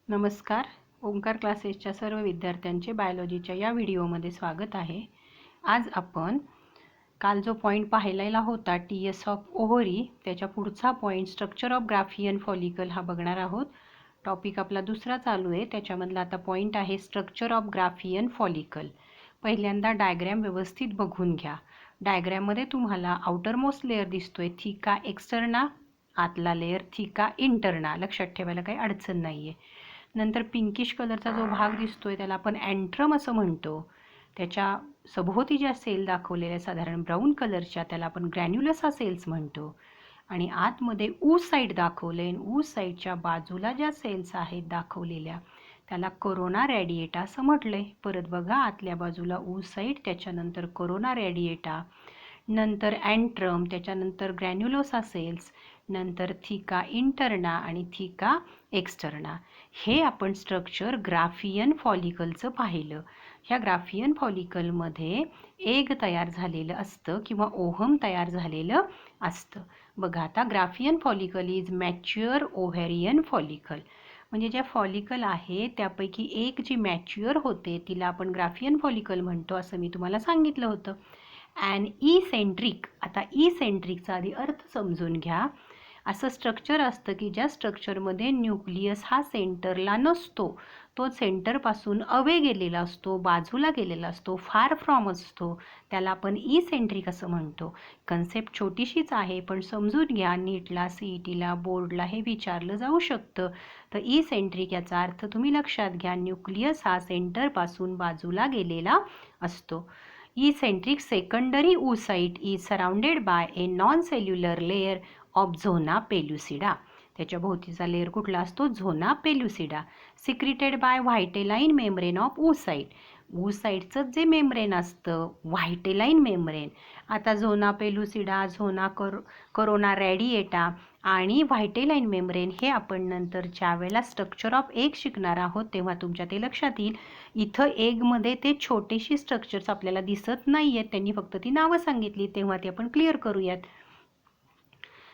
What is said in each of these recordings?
नमस्कार. ओंकार क्लासेसच्या सर्व विद्यार्थ्यांचे बायोलॉजीच्या या व्हिडिओमध्ये स्वागत आहे. आज आपण काल जो पॉईंट पाहिलेला होता टीएस ऑफ ओव्हरी, त्याच्या पुढचा point structure of Graafian follicle हा बघणार आहोत. टॉपिक आपला दुसरा चालू आहे. त्याच्यामधला आता पॉईंट आहे स्ट्रक्चर ऑफ ग्राफियन फॉलिकल. पहिल्यांदा डायग्रॅम व्यवस्थित बघून घ्या. डायग्रॅममध्ये तुम्हाला आउटरमोस्ट लेअर दिसतोय थिका एक्सटर्ना, आतला लेअर थिका इंटर्ना. लक्षात ठेवायला काही अडचण नाही आहे. नंतर पिंकिश कलरचा जो भाग दिसतोय त्याला आपण अँट्रम असं म्हणतो. त्याच्या सभोवती ज्या सेल दाखवलेल्या साधारण ब्राऊन कलरच्या त्याला आपण ग्रॅन्युलसा सेल्स म्हणतो. आणि आतमध्ये ऊस साईड दाखवले, ऊस साईडच्या बाजूला ज्या सेल्स आहेत दाखवलेल्या त्याला कोरोना रॅडिएटा असं म्हटलंय. परत बघा, आतल्या बाजूला ऊस साईड, त्याच्यानंतर कोरोना रॅडिएटा, नंतर अँट्रम, त्याच्यानंतर ग्रॅन्युलोसा सेल्स, नंतर थिका इंटर्ना आणि थिका एक्सटर्ना. हे आपण स्ट्रक्चर ग्राफियन फॉलिकलचं पाहिलं. ह्या ग्राफियन फॉलिकलमध्ये एग तयार झालेलं असतं किंवा ओव्हम तयार झालेलं असतं. बघा आता, Graafian follicle is mature ovarian follicle. म्हणजे ज्या फॉलिकल आहे त्यापैकी एक जी मॅच्युअर होते तिला आपण ग्राफियन फॉलिकल म्हणतो असं मी तुम्हाला सांगितलं होतं. अँड इसेंट्रिक, आता इसेंट्रिकचा आधी अर्थ समजून घ्या. असं स्ट्रक्चर असतं की ज्या स्ट्रक्चरमध्ये न्यूक्लियस हा सेंटरला नसतो, तो सेंटरपासून अवे गेलेला असतो, बाजूला गेलेला असतो, फार फ्रॉम असतो, त्याला आपण इसेंट्रिक असं म्हणतो. कन्सेप्ट छोटीशीच आहे पण समजून घ्या. नीटला, CETला, बोर्डला हे विचारलं जाऊ शकतं. तर इसेंट्रिक याचा अर्थ तुम्ही लक्षात घ्या, न्यूक्लियस हा सेंटरपासून बाजूला गेलेला असतो. Eccentric secondary oocyte is surrounded by a non-cellular layer of zona pellucida. त्याच्या भोवतीचा लेअर कुठला असतो? Zona pellucida. Secreted by vitelline membrane of oocyte. oocyteचं जे मेम्ब्रेन असतं व्हायटेलाइन मेम्ब्रेन. आता झोना पेल्युसिडा, झोना कोरोना रॅडिएटा आणि व्हायटेलाइन मेम्ब्रेन हे आपण नंतर ज्या वेळेला स्ट्रक्चर ऑफ एग शिकणार आहोत तेव्हा तुमच्या ते लक्षात येईल. इथं एगमध्ये ते छोटेशी स्ट्रक्चर्स आपल्याला दिसत नाही आहेत, त्यांनी फक्त ती नावं सांगितली, तेव्हा ते आपण क्लिअर करूयात.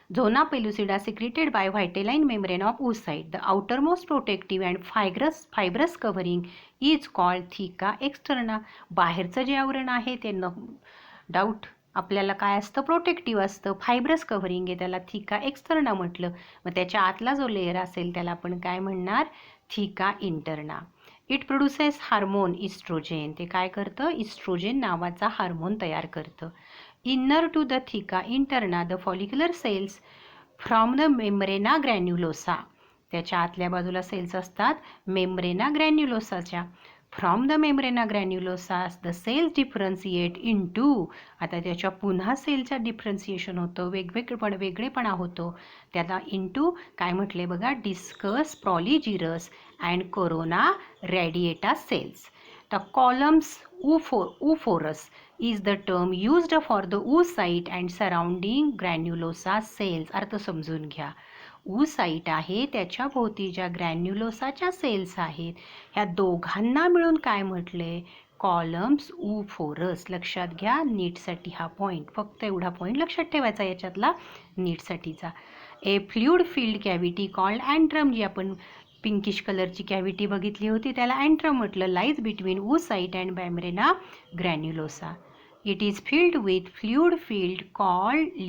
Zona pellucida secreted by vitelline membrane of oocyte. The outermost protective and fibrous covering is called theca externa. बाहेरचं जे आवरण आहे ते डाऊट आपल्याला काय असतं? प्रोटेक्टिव्ह असतं. फायब्रस कव्हरिंग आहे, त्याला थिका एक्सटर्ना म्हटलं. मग त्याच्या आतला जो लेअर असेल त्याला आपण काय म्हणणार? Theca interna. It produces hormone oestrogen. ते काय करतं? इस्ट्रोजेन नावाचा हार्मोन तयार करतं. Inner to the theca interna the follicular cells from the membrana granulosa. त्याच्या आतल्या बाजूला सेल्स असतात मेम्ब्रेना ग्रॅन्युलोसाच्या. From the membrana granulosa the cells differentiate into. आता त्याच्या पुन्हा सेलच्या डिफरन्शिएशन होतं, वेगळेपणा होतो. त्याला इनटू काय म्हटले बघा? Discus, proligerus and corona radiata cells. The columns oophorus is the term used for the oocyte and surrounding granulosa cells. अर्थ समजून घ्या. oocyte आहे, त्याच्या भोवती ज्या ग्रॅन्युलोसाच्या सेल्स आहेत ह्या दोघांना मिळून काय म्हटले? Columns oophorus. लक्षात घ्या, नीटसाठी हा पॉईंट, फक्त एवढा पॉईंट लक्षात ठेवायचा याच्यातला नीटसाठीचा. ए फ्लुइड फील्ड कॅव्हिटी कॉल्ड अँट्रम, जी आपण पिंकिश कलरची कॅव्हिटी बघितली होती त्याला अँट्रम म्हटलं. Lies between oocyte and मेम्ब्रेना ग्रॅन्युलोसा. It is filled with fluid field called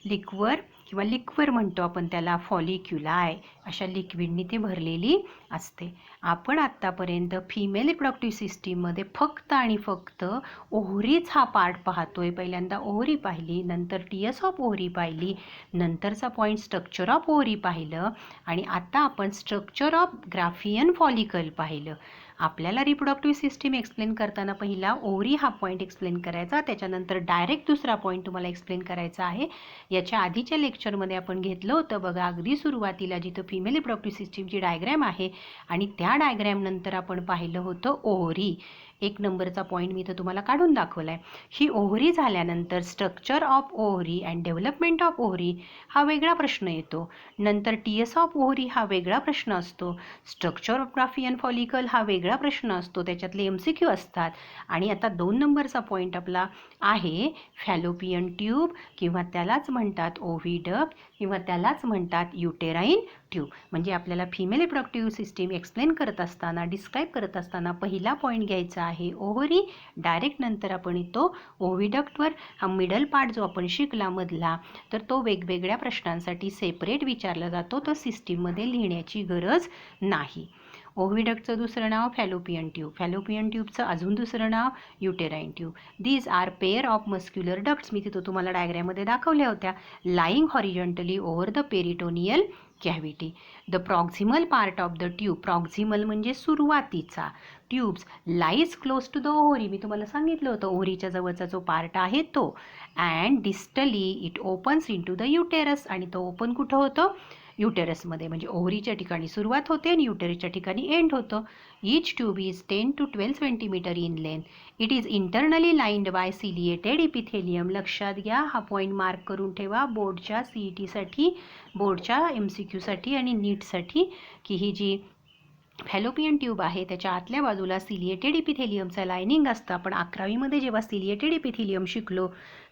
liquor किंवा लिक्वर म्हणतो आपण त्याला, फॉलिक्युलाय. अशा लिक्विडनी ते भरलेली असते. आपण आत्तापर्यंत फिमेल रिप्रोडक्टिव्ह सिस्टीममध्ये फक्त आणि फक्त ओव्हरीच हा पार्ट पाहतोय. पहिल्यांदा ओव्हरी पाहिली, नंतर टीएस ऑफ ओव्हरी पाहिली, नंतरचा पॉईंट स्ट्रक्चर ऑफ ओव्हरी पाहिलं आणि आता आपण स्ट्रक्चर ऑफ ग्राफियन फॉलिकल पाहिलं. आपल्याला रिप्रोडक्टिव्ह सिस्टीम एक्सप्लेन करताना पहिला ओव्हरी हा पॉईंट एक्सप्लेन करायचा, त्याच्यानंतर डायरेक्ट दुसरा पॉईंट तुम्हाला एक्सप्लेन करायचा आहे. याच्या आधीच्या लेक्चरमध्ये आपण घेतलं होतं बघा, अगदी सुरुवातीला जिथं फिमेल रिप्रोडक्टिव्ह सिस्टीमची डायग्रॅम आहे आणि त्या डायग्रॅम नंतर आपण पाहिलं होतं ओव्हरी. 1 नंबरचा पॉईंट मी तर तुम्हाला काढून दाखवला आहे. ही ओव्हरी झाल्यानंतर structure of ovary and development of ovary हा वेगळा प्रश्न येतो. नंतर टीएस ऑफ ओव्हरी हा वेगळा प्रश्न असतो. स्ट्रक्चर ऑफ ग्राफियन फॉलिकल हा वेगळा प्रश्न असतो, त्याच्यातले MCQ असतात. आणि आता 2 नंबरचा पॉईंट आपला आहे फॅलोपियन ट्यूब किंवा त्यालाच म्हणतात ओव्हिडक्ट किंवा त्यालाच म्हणतात युटेराईन ट्यूब. म्हणजे आपल्याला फिमेल रिप्रोडक्टिव्ह सिस्टीम एक्सप्लेन करत असताना, डिस्क्राईब करत असताना पहिला पॉईंट घ्यायचा आहे ओव्हरी. डायरेक्ट नंतर आपण येतो ओव्हिडक्टवर. हा मिडल पार्ट जो आपण शिकला मधला, तर तो वेगवेगळ्या प्रश्नांसाठी सेपरेट विचारला जातो, तो सिस्टीममध्ये लिहिण्याची गरज नाही. ओव्हिडक्टचं दुसरं नाव फॅलोपियन ट्यूब, फॅलोपियन ट्यूबचं अजून दुसरं नाव uterine tube. These are pair of muscular ducts, मी तिथं तुम्हाला डायग्रॅममध्ये दाखवल्या होत्या, lying horizontally over the peritoneal cavity. The proximal part of the tube, proximal म्हणजे सुरुवातीचा, tubes lies close to the ovary, मी तुम्हाला सांगितलं होतं ओव्हरीच्या जवळचा जो पार्ट आहे तो. And distally it opens in to the uterus, आणि तो ओपन कुठं होतं? युटेरसमध्ये. म्हणजे ओव्हरीच्या ठिकाणी सुरुवात होते आणि युटेरसच्या ठिकाणी एंड होतं. Each tube is 10 to 12 centimetre in length. It is internally lined by ciliated epithelium. लक्षात घ्या, हा पॉईंट मार्क करून ठेवा बोर्डच्या CETसाठी, बोर्डच्या MCQसाठी आणि नीटसाठी, की ही जी फॅलोपियन ट्यूब आहे त्याच्या आतल्या बाजूला सिलिएटेड इपिथेलियमचं लायनिंग असतं. आपण 11वीमध्ये जेव्हा सिलिएटेड इपिथेलियम शिकलो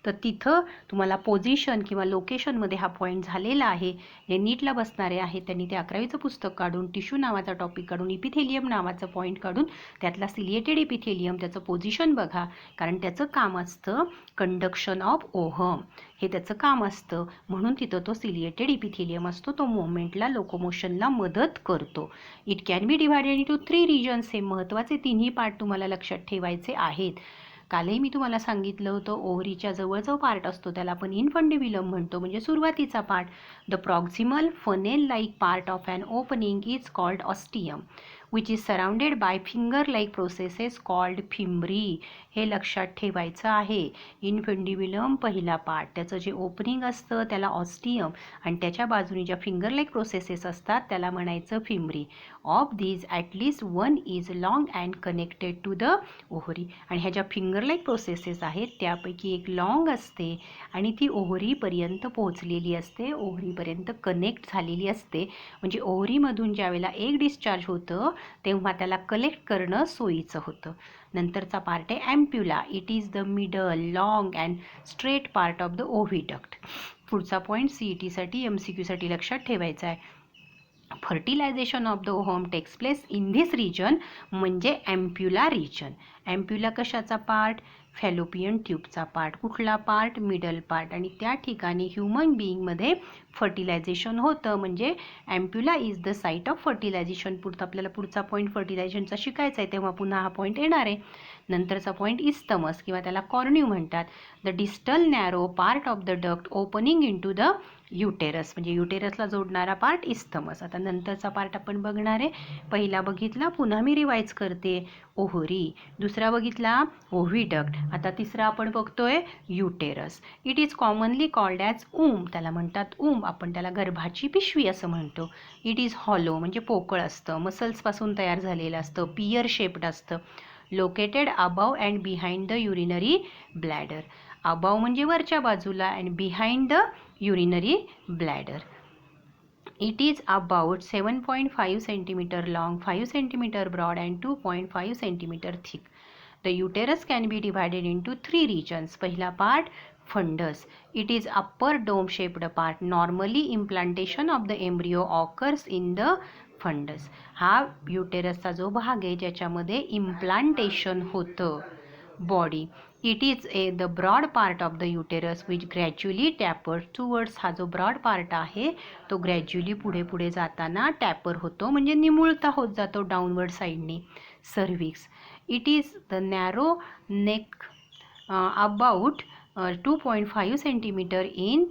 तर तिथं तुम्हाला पोझिशन किंवा लोकेशनमध्ये हा पॉईंट झालेला आहे. जे नीटला बसणारे आहेत त्यांनी ते 11वीचं पुस्तक काढून, टिश्यू नावाचा टॉपिक काढून, इपिथेलियम नावाचं पॉईंट काढून त्यातला सिलिएटेड इपिथेलियम त्याचं पोझिशन बघा, कारण त्याचं काम असतं कंडक्शन ऑफ ओहम, हे त्याचं काम असतं. म्हणून तिथं तो सिलिएटेड इपिथेलियम असतो, तो मुवमेंटला, लोकोमोशनला मदत करतो. It can be divided into 3 regions. हे महत्त्वाचे तिन्ही पार्ट तुम्हाला लक्षात ठेवायचे आहेत. कालही मी तुम्हाला सांगितलं होतं ओव्हरीच्या जवळ जो पार्ट असतो त्याला आपण इन्फंडिब्युलम म्हणतो, म्हणजे सुरुवातीचा part. The proximal funnel like part of an opening is called ostium which is surrounded by finger like processes called fimbriae. हे लक्षात ठेवायचं आहे. इन्फंडिब्युलम पहिला पार्ट, त्याचं जे ओपनिंग असतं त्याला ऑस्टियम, आणि त्याच्या बाजूने ज्या फिंगर लाईक प्रोसेसेस असतात त्याला म्हणायचं fimbriae. Of these at least one is long and connected to the ovary. आणि ह्या ज्या फिंगर लाईक प्रोसेसेस आहेत त्यापैकी एक लॉंग असते आणि ती ओव्हरीपर्यंत पोहोचलेली असते, ओव्हरीपर्यंत कनेक्ट झालेली असते. म्हणजे ओव्हरीमधून ज्यावेळेला एक डिस्चार्ज होतं तेव्हा त्याला कलेक्ट करणं सोयीचं होतं. नंतरचा पार्ट आहे ampulla. It is the middle, long and straight part of the oviduct. पुढचा पॉईंट CETसाठी, MCQसाठी लक्षात ठेवायचा आहे. Fertilization of the ovum takes place in this region, म्हणजे ॲम्प्युला रिजन. ॲम्प्युला कशाचा पार्ट? फॅलोपियन ट्यूबचा पार्ट. कुठला पार्ट? Middle part. आणि त्या ठिकाणी ह्युमन बिईंगमध्ये फर्टिलायझेशन होतं, म्हणजे ampulla is the site of fertilization. आपल्याला पुढचा पॉईंट फर्टिलायझेशनचा शिकायचा आहे, तेव्हा पुन्हा हा पॉईंट येणार आहे. नंतरचा पॉईंट इस्थमस किंवा त्याला कॉर्न्यू म्हणतात. The distal narrow part of the duct opening in to the uterus, म्हणजे युटेरसला जोडणारा पार्ट इस्थमस. आता नंतरचा पार्ट आपण बघणार आहे. पहिला बघितला, पुन्हा मी रिवाइज करते, ओव्हरी. दुसरा बघितला ओव्हिडक्ट. आता तिसरा आपण बघतोय uterus. It is commonly called as um, त्याला म्हणतात ऊम, आपण त्याला गर्भाची पिशवी असं म्हणतो. इट इज हॉलो, म्हणजे पोकळ असतं, मसल्सपासून तयार झालेलं असतं, पियर शेप्ड असतं. Located above and behind the urinary bladder. Above म्हणजे वरच्या बाजूला and behind the urinary bladder. It is about 7.5 centimeter long, 5 centimeter broad and 2.5 centimeter thick. The uterus can be divided into 3 regions. पहिला part fundus. It is upper dome shaped part. Normally implantation of the embryo occurs in the fundus. हा युटेरसचा जो भाग आहे ज्याच्यामध्ये implantation होतं body. It is the broad part of the uterus which gradually taper towards. हा जो broad part आहे तो ग्रॅज्युअली पुढे पुढे जाताना टॅपर होतो, म्हणजे निमुळता होत जातो डाऊनवर्ड साईडने. Cervix. It is the narrow neck about 2.5 centimeter in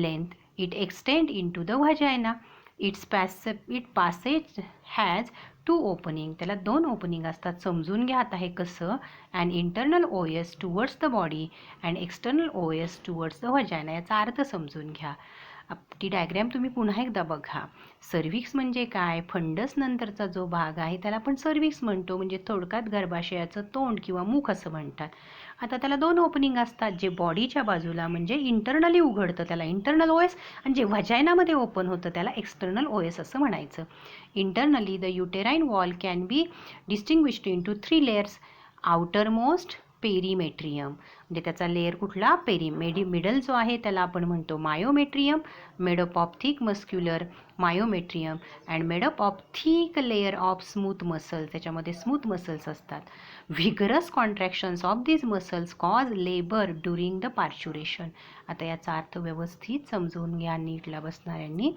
length. It extends into the vagina. It passage has 2 opening. त्याला 2 ओपनिंग असतात. समजून घ्या आता हे कसं. And internal OS towards the body and external OS towards the vagina. याचा अर्थ समजून घ्या. ती डायग्रॅम तुम्ही पुन्हा एकदा बघा. सर्व्हिक्स म्हणजे काय, फंडस नंतरचा जो भाग आहे त्याला आपण सर्व्हिक्स म्हणतो, म्हणजे थोडक्यात गर्भाशयाचं तोंड किंवा मुख असं म्हणतात. आता त्याला 2 ओपनिंग असतात, जे बॉडीच्या बाजूला म्हणजे इंटरनली उघडतं त्याला इंटरनल ओएस, आणि जे व्हाजायनामध्ये ओपन होतं त्याला एक्सटर्नल ओएस असं म्हणायचं. Internally the uterine wall can be distinguished into 3 layers. Outermost perimetrium, म्हणजे त्याचा लेअर कुठला, मिडल जो आहे त्याला आपण म्हणतो myometrium, made up of thick muscular myometrium and made up of thick layer of smooth muscles, त्याच्यामध्ये स्मूथ मसल्स असतात. Vigorous contractions of this muscles cause labour during the parturition. आता याचा अर्थ व्यवस्थित समजून घ्या नीटला बसणाऱ्यांनी.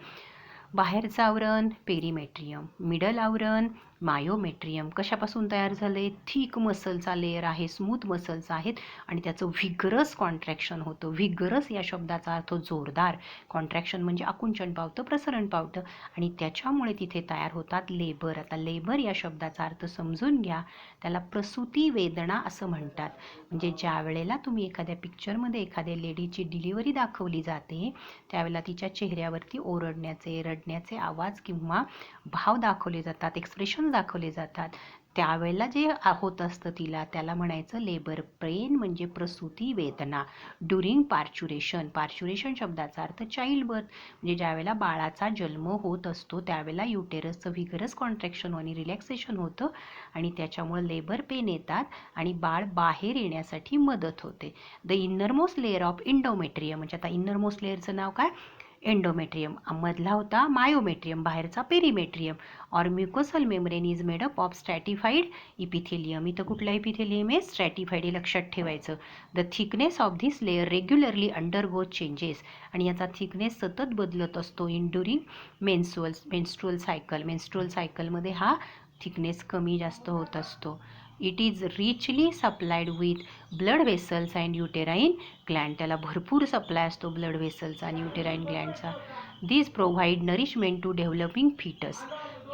बाहेरचं आवरण पेरीमेट्रियम, मिडल आवरण मायोमेट्रियम. कशापासून तयार झाले, थिक मसलचा लेअर आहे, स्मूथ मसल्स आहेत आणि त्याचं व्हिगरस कॉन्ट्रॅक्शन होतं. व्हिगरस या शब्दाचा अर्थ जोरदार, कॉन्ट्रॅक्शन म्हणजे आकुंचन पावतं, प्रसरण पावतं, आणि त्याच्यामुळे तिथे तयार होतात लेबर. आता लेबर या शब्दाचा अर्थ समजून घ्या, त्याला प्रसूती वेदना असं म्हणतात. म्हणजे ज्या वेळेला तुम्ही एखाद्या पिक्चरमध्ये एखाद्या लेडीची डिलिव्हरी दाखवली जाते त्यावेळेला तिच्या चेहऱ्यावरती ओरडण्याचे, रडण्याचे आवाज किंवा भाव दाखवले जातात, एक्सप्रेशन दाखवले जातात. त्यावेळेला जे होत असतं तिला, त्याला म्हणायचं लेबर पेन, म्हणजे प्रसूती वेदना. ड्युरिंग पार्च्युरेशन, पार्च्युरेशन शब्दाचा अर्थ चाइल्ड बर्थ, म्हणजे ज्यावेळेला बाळाचा जन्म होत असतो त्यावेळेला युटेरसचं व्हिगरस कॉन्ट्रॅक्शन आणि रिलॅक्सेशन होतं आणि त्याच्यामुळे लेबर पेन येतात आणि बाळ बाहेर येण्यासाठी मदत होते. The innermost layer of endometrium, म्हणजे आता इनरमोस्ट लेअरचं नाव काय, एंडोमेट्रियम. मधला होता मायोमेट्रियम, बाहेरचा पेरीमेट्रियम. और mucosal membrane is made up of stratified epithelium. इथं कुठला इपिथेलियम आहे, स्ट्रॅटिफाईड, हे लक्षात ठेवायचं. The thickness of this layer regularly undergo changes, आणि याचा थिकनेस सतत बदलत असतो in during menstrual cycle. Menstrual सायकलमध्ये हा थिकनेस कमी जास्त होत असतो. It is richly supplied with blood vessels and uterine gland, त्याला भरपूर सप्लाय असतो ब्लड वेसल्सचा आणि युटेराइन ग्लँडचा. This provide nourishment to developing foetus,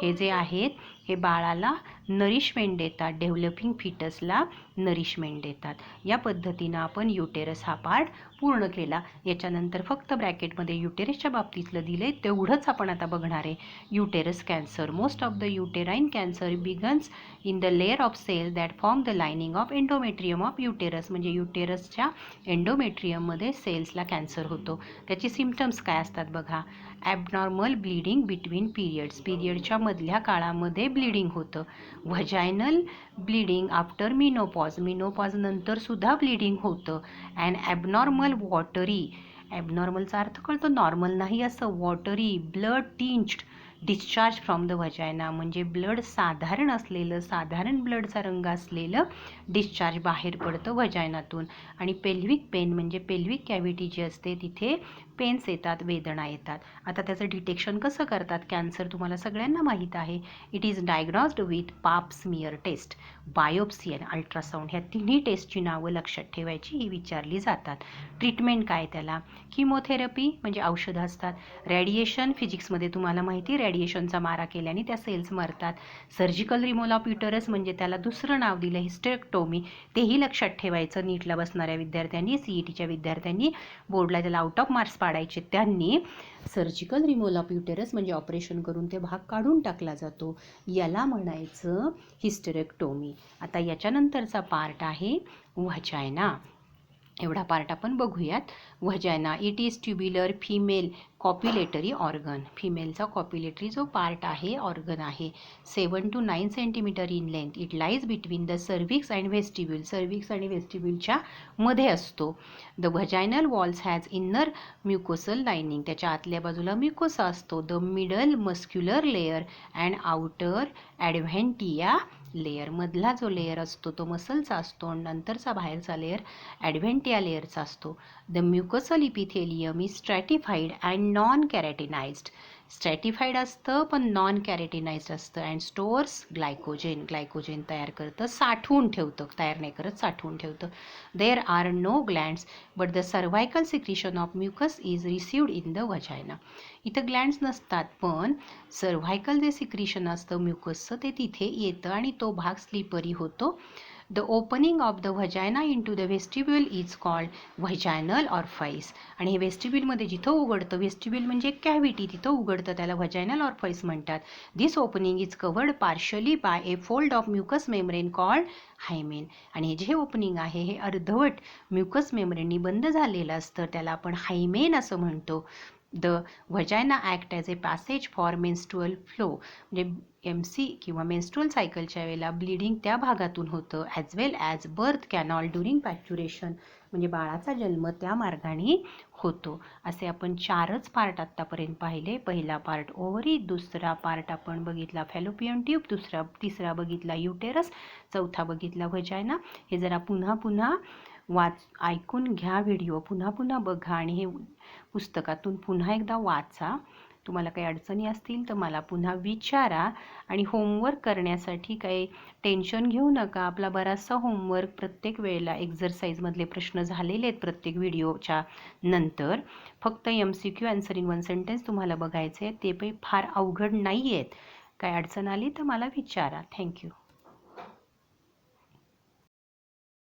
हे जे आहेत हे बाळाला नरिशमेंट देतात, डेव्हलपिंग फिटसला नरिशमेंट देतात. या पद्धतीनं आपण युटेरस हा पार्ट पूर्ण केला. याच्यानंतर फक्त ब्रॅकेटमध्ये युटेरसच्या बाबतीतलं दिले तेवढंच आपण आता बघणार आहे. Uterus cancer, most of the uterine cancer begins in the layer of cells that form the lining of endometrium of uterus, म्हणजे युटेरसच्या एंडोमेट्रियममध्ये सेल्सला कॅन्सर होतो. त्याचे सिम्पटम्स काय असतात बघा. ॲबनॉर्मल ब्लिडिंग बिटवीन पिरियड्स, पिरियडच्या मधल्या काळामध्ये ब्लिडिंग होतं. व्हजायनल ब्लिडिंग आफ्टर मिनोपॉज, मिनोपॉज नंतर सुद्धा ब्लिडिंग होतं. अँड ॲबनॉर्मल वॉटरी, ॲबनॉर्मलचा अर्थ कळतो, नॉर्मल नाही असं, वॉटरी ब्लड टिंच्ड डिस्चार्ज फ्रॉम द व्हजायना, म्हणजे ब्लड साधारण असलेलं, साधारण ब्लडचा रंग असलेलं डिस्चार्ज बाहेर पडतं व्हजायनातून. आणि पेल्विक पेन, म्हणजे पेल्विक कॅव्हिटी जी असते तिथे पेन्स येतात, वेदना येतात. आता त्याचं डिटेक्शन कसं करतात, कॅन्सर तुम्हाला सगळ्यांना माहीत आहे. इट इज डायग्नॉस्ड विथ पाप स्मिअर टेस्ट, बायोप्सी आणि अल्ट्रासाऊंड, ह्या तिन्ही टेस्टची नावं लक्षात ठेवायची, ही विचारली जातात. ट्रीटमेंट काय त्याला, किमोथेरपी म्हणजे औषधं असतात. रेडिएशन, फिजिक्समध्ये तुम्हाला माहिती, रेडिएशनचा मारा केल्याने त्या सेल्स मरतात. सर्जिकल रिमूव्हल ऑफ युटरस, म्हणजे त्याला दुसरं नाव दिलं हिस्टेरेक्टोमी, तेही लक्षात ठेवायचं नीटला बसणाऱ्या विद्यार्थ्यांनी, CETच्या विद्यार्थ्यांनी. बोर्डला त्याला आउट ऑफ मार्क्स पाडायचे त्यांनी. सर्जिकल रिमूव्हल ऑफ युटेरस म्हणजे ऑपरेशन करून ते भाग काढून टाकला जातो, याला म्हणायचं हिस्टेरेक्टोमी. आता याच्यानंतरचा पार्ट आहे व्हजायना. एवढा पार्ट आपण बघूयात. Vagina, it is tubular female copulatory organ, फिमेलचा कॉप्युलेटरी जो पार्ट आहे, ऑर्गन आहे. 7 to 9 centimetre in length. It lies between the cervix and vestibule, cervix आणि व्हेस्टिब्यूलच्या मध्ये असतो. The vaginal walls has inner mucosal lining, त्याच्या आतल्या बाजूला म्युकोसा असतो. The middle muscular layer and outer adventitia layer, मधला जो लेअर असतो तो मसलचा असतो आणि नंतरचा बाहेरचा लेअर ॲडव्हेंटिया लेअरचा असतो. The mucosal epithelium is stratified and non keratinized, stratified असतं पण नॉन कॅरेटिनाइज्ड असतं. अँड स्टोअर्स ग्लायकोजेन, ग्लायकोजेन तयार करतं, साठवून ठेवतं, तयार नाही करत, साठवून ठेवतं. There are no glands but the cervical secretion of mucus is received in the vagina. इथं ग्लँड्स नसतात पण सर्व्हायकल जे सिक्रिशन असतं म्युकसचं ते तिथे येतं आणि तो भाग स्लिपरी होतो. The opening of the vagina into the vestibule is called vaginal orifice. आणि हे व्हेस्टिब्युलमध्ये जिथं उघडतं, व्हेस्टिब्युल म्हणजे कॅव्हिटी, तिथं उघडतं, त्याला व्हजायनल ऑरफाईस म्हणतात. This opening is covered partially by a fold of mucus membrane called hymen. आणि हे जे ओपनिंग आहे हे अर्धवट म्युकस मेम्ब्रेननी बंद झालेलं असतं, त्याला आपण हायमेन असं म्हणतो. The vagina act as a passage for menstrual flow. म्हणजे MC किंवा मेन्स्ट्रुअल सायकलच्या वेळेला ब्लिडिंग त्या भागातून होतं. As well as birth canal during parturition, म्हणजे बाळाचा जन्म त्या मार्गाने होतो. असे आपण 4च पार्ट आत्तापर्यंत पाहिले. पहिला पार्ट ओव्हरी, दुसरा पार्ट आपण बघितला फॅलोपियन ट्यूब, तिसरा बघितला युटेरस, चौथा बघितला व्हजायना. हे जरा पुन्हा ऐकून घ्या व्हिडिओ, पुन्हा बघा आणि हे पुस्तकातून पुन्हा एकदा वाचा. तुम्हाला काही अडचणी असतील तर मला पुन्हा विचारा. आणि होमवर्क करण्यासाठी काही टेन्शन घेऊ नका. आपला बराचसा होमवर्क प्रत्येक वेळेला एक्झरसाईजमधले प्रश्न झालेले आहेत प्रत्येक व्हिडिओच्या नंतर. फक्त MCQ आन्सर इन 1 सेंटेन्स तुम्हाला बघायचे आहेत, ते पण फार अवघड नाही आहेत. काय अडचण आली तर मला विचारा. थँक्यू.